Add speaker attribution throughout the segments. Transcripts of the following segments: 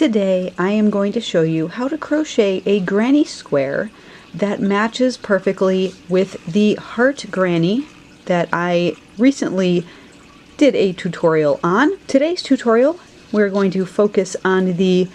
Speaker 1: Today I am going to show you how to crochet a granny square that matches perfectly with the heart granny that I recently did a tutorial on. Today's tutorial we're going to focus on the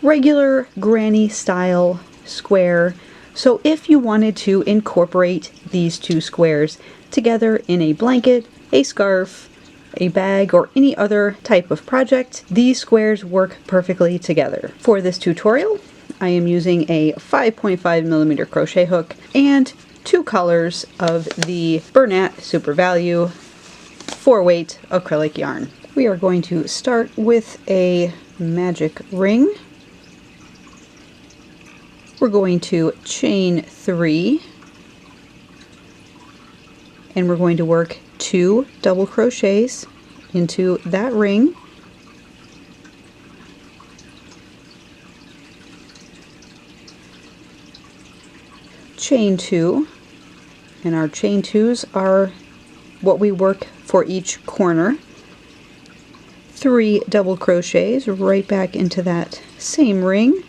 Speaker 1: regular granny style square. So if you wanted to incorporate these two squares together in a blanket, a scarf, a bag, or any other type of project, these squares work perfectly together. For this tutorial, I am using a 5.5mm crochet hook and 2 colors of the Bernat Super Value 4-weight acrylic yarn. We are going to start with a magic ring. We're going to chain 3, and we're going to work 2 double crochets into that ring. Chain 2, and our chain 2s are what we work for each corner. 3 double crochets right back into that same ring.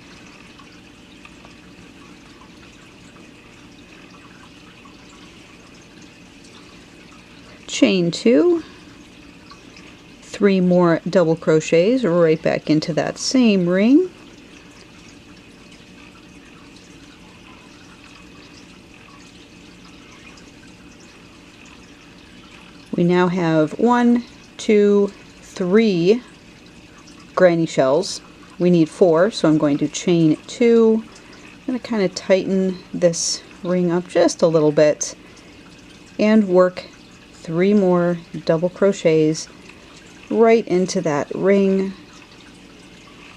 Speaker 1: Chain 2, 3 more double crochets right back into that same ring. We now have 1, 2, 3 granny shells. We need 4, so I'm going to chain 2. I'm going to kind of tighten this ring up just a little bit and work 3 more double crochets right into that ring,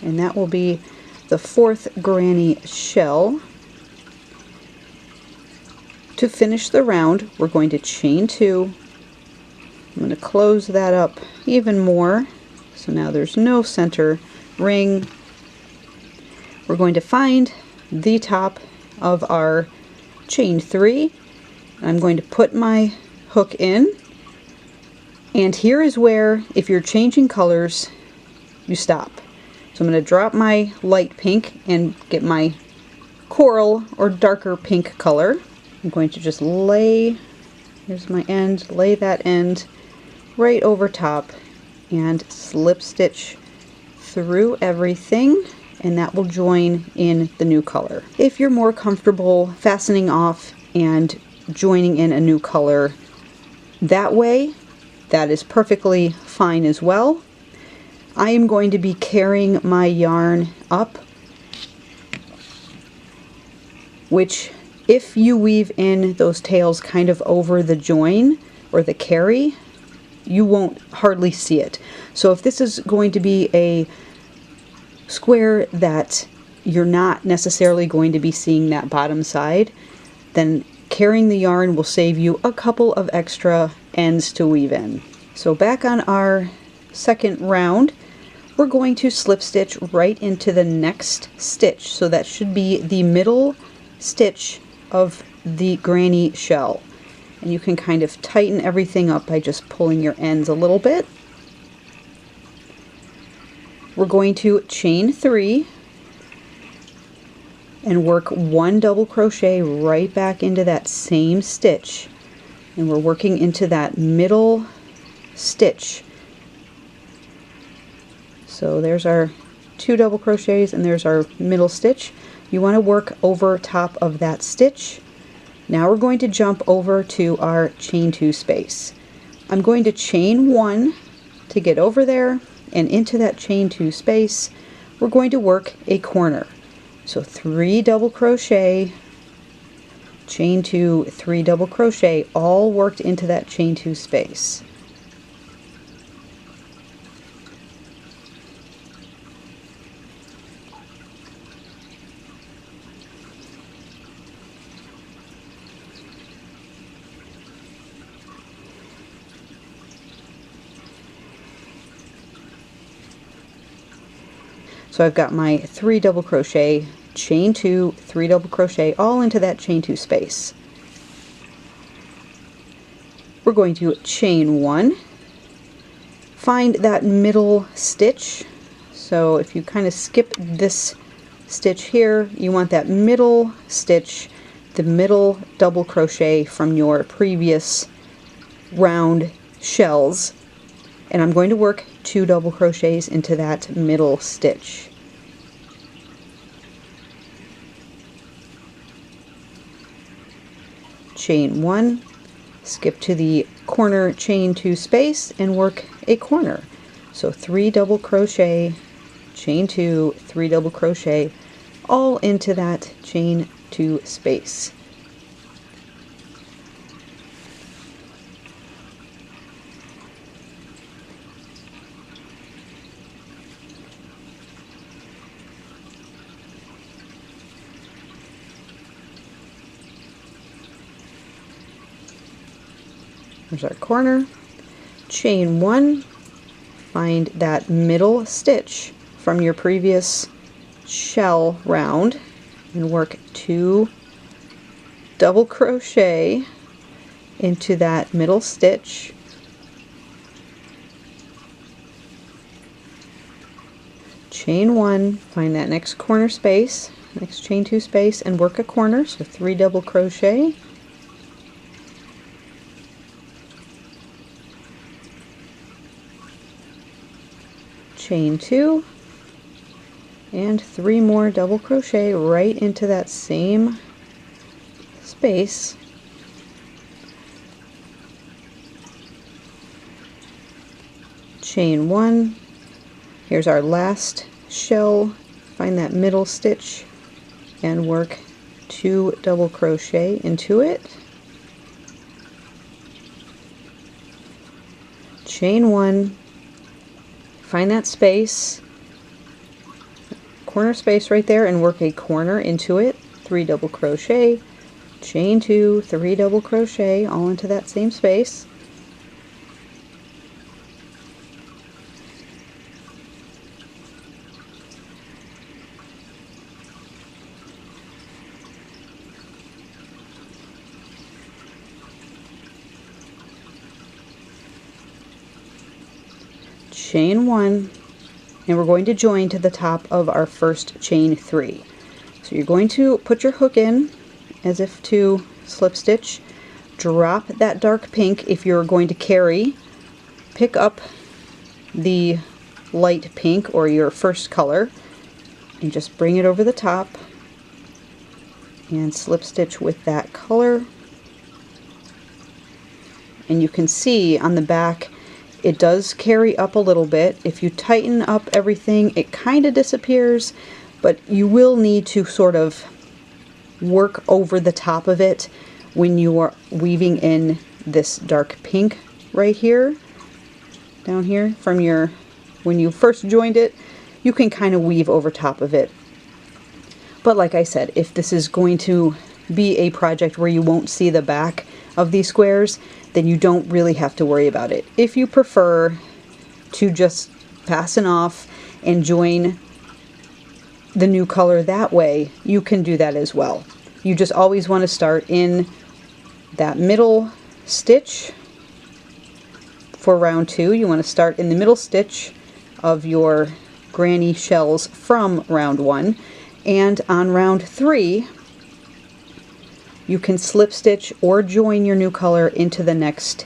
Speaker 1: and that will be the 4th granny shell. To finish the round, we're going to chain 2. I'm going to close that up even more, so now there's no center ring. We're going to find the top of our chain 3. I'm going to put my hook in, and here is where, if you're changing colors, you stop. So I'm going to drop my light pink and get my coral or darker pink color. I'm going to just lay, here's my end, lay that end right over top and slip stitch through everything, and that will join in the new color. If you're more comfortable fastening off and joining in a new color that way, that is perfectly fine as well. I am going to be carrying my yarn up, which if you weave in those tails kind of over the join or the carry, you won't hardly see it. So if this is going to be a square that you're not necessarily going to be seeing that bottom side, then carrying the yarn will save you a couple of extra ends to weave in. So back on our second round, we're going to slip stitch right into the next stitch. So that should be the middle stitch of the granny shell. And you can kind of tighten everything up by just pulling your ends a little bit. We're going to chain 3 and work 1 double crochet right back into that same stitch, and we're working into that middle stitch. So there's our 2 double crochets and there's our middle stitch. You want to work over top of that stitch. Now we're going to jump over to our chain 2 space. I'm going to chain 1 to get over there, and into that chain 2 space we're going to work a corner. So 3 double crochet, chain 2, 3 double crochet, all worked into that chain 2 space. So I've got my 3 double crochet, chain 2, 3 double crochet, all into that chain 2 space. We're going to chain 1, find that middle stitch. So if you kind of skip this stitch here, you want that middle stitch, the middle double crochet from your previous round shells, and I'm going to work 2 double crochets into that middle stitch. Chain 1, skip to the corner, chain 2 space, and work a corner. So 3 double crochet, chain 2, 3 double crochet, all into that chain 2 space. There's our corner. Chain 1, find that middle stitch from your previous shell round and work 2 double crochet into that middle stitch. Chain 1, find that next corner space, next chain 2 space, and work a corner, so 3 double crochet. Chain 2, and 3 more double crochet right into that same space. Chain 1, here's our last shell, find that middle stitch and work 2 double crochet into it. Chain 1, find that space, corner space right there, and work a corner into it, 3 double crochet, chain 2, 3 double crochet, all into that same space. Chain 1, and we're going to join to the top of our first chain 3. So you're going to put your hook in as if to slip stitch, drop that dark pink if you're going to carry, pick up the light pink or your first color and just bring it over the top and slip stitch with that color. And you can see on the back it does carry up a little bit. If you tighten up everything, it kind of disappears, but you will need to sort of work over the top of it when you are weaving in this dark pink right here, down here from your, when you first joined it, you can kind of weave over top of it. But like I said, if this is going to be a project where you won't see the back of these squares, then you don't really have to worry about it. If you prefer to just fasten off and join the new color that way, you can do that as well. You just always want to start in that middle stitch for round 2. You want to start in the middle stitch of your granny shells from round 1, and on round 3 you can slip stitch or join your new color into the next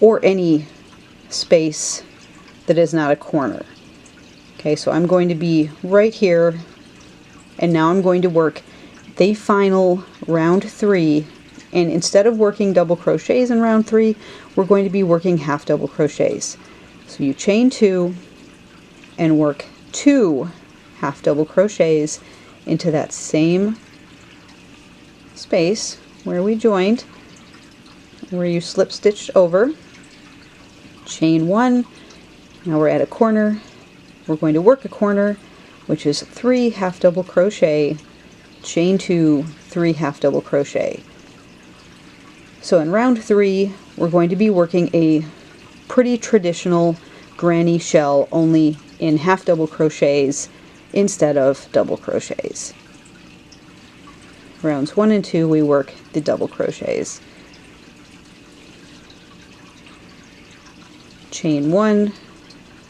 Speaker 1: or any space that is not a corner. Okay, so I'm going to be right here, and now I'm going to work the final round 3, and instead of working double crochets in round 3, we're going to be working half double crochets. So you chain 2 and work 2 half double crochets into that same space where we joined, where you slip stitched over. Chain 1, now we're at a corner, we're going to work a corner, which is 3 half double crochet, chain 2, 3 half double crochet. So in round 3 we're going to be working a pretty traditional granny shell, only in half double crochets instead of double crochets. Rounds 1 and 2 we work the double crochets. Chain 1,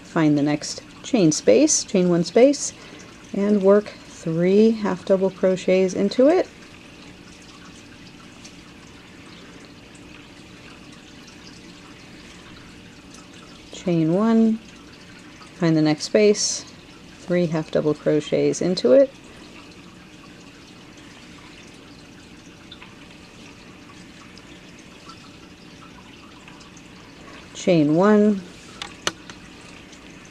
Speaker 1: find the next chain space, chain 1 space, and work 3 half double crochets into it. Chain 1, find the next space, 3 half double crochets into it. Chain 1.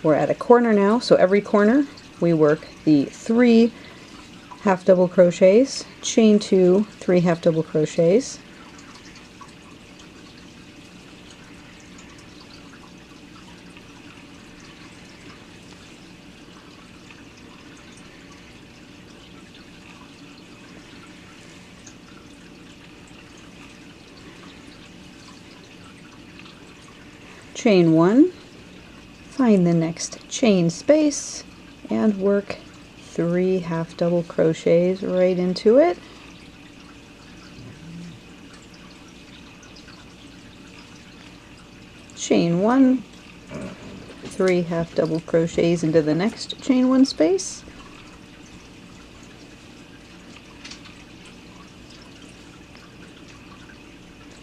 Speaker 1: We're at a corner now, so every corner we work the 3 half double crochets, chain 2, 3 half double crochets, chain 1, find the next chain space, and work 3 half double crochets right into it. Chain 1, 3 half double crochets into the next chain 1 space.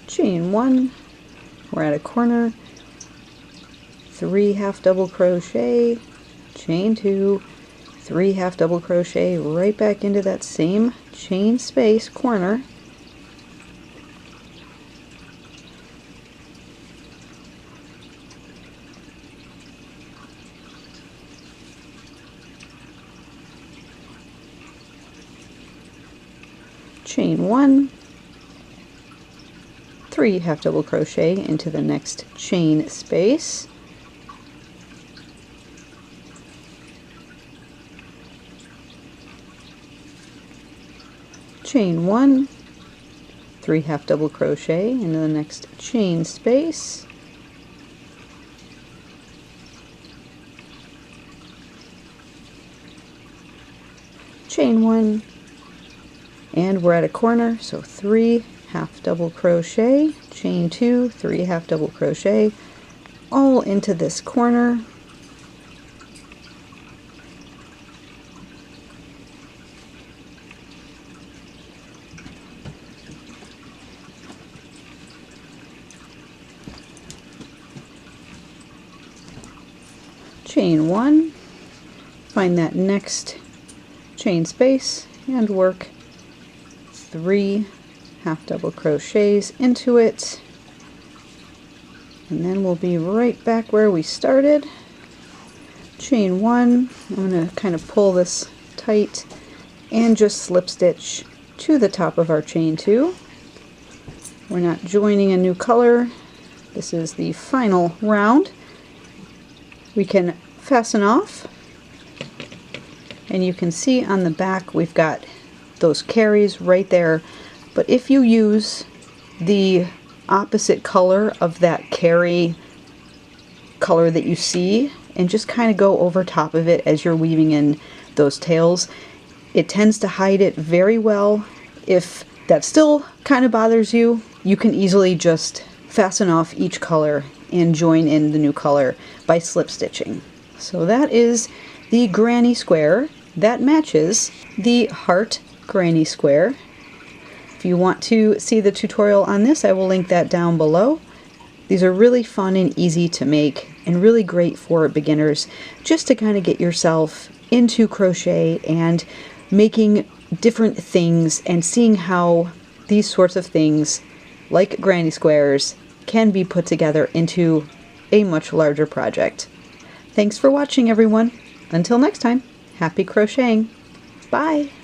Speaker 1: Chain 1, we're at a corner, 3 half double crochet, chain 2, 3 half double crochet right back into that same chain space corner. Chain 1, 3 half double crochet into the next chain space. Chain 1, 3 half double crochet into the next chain space. Chain 1, and we're at a corner, so 3 half double crochet, chain 2, 3 half double crochet, all into this corner. Chain 1, find that next chain space and work 3 half double crochets into it, and then we'll be right back where we started. Chain 1, I'm going to kind of pull this tight and just slip stitch to the top of our chain 2. We're not joining a new color. This is the final round. We can fasten off, and you can see on the back we've got those carries right there, but if you use the opposite color of that carry color that you see and just kind of go over top of it as you're weaving in those tails, it tends to hide it very well. If that still kind of bothers you, you can easily just fasten off each color and join in the new color by slip stitching. So that is the granny square that matches the heart granny square. If you want to see the tutorial on this, I will link that down below. These are really fun and easy to make and really great for beginners, just to kind of get yourself into crochet and making different things and seeing how these sorts of things like granny squares can be put together into a much larger project. Thanks for watching, everyone. Until next time, happy crocheting. Bye!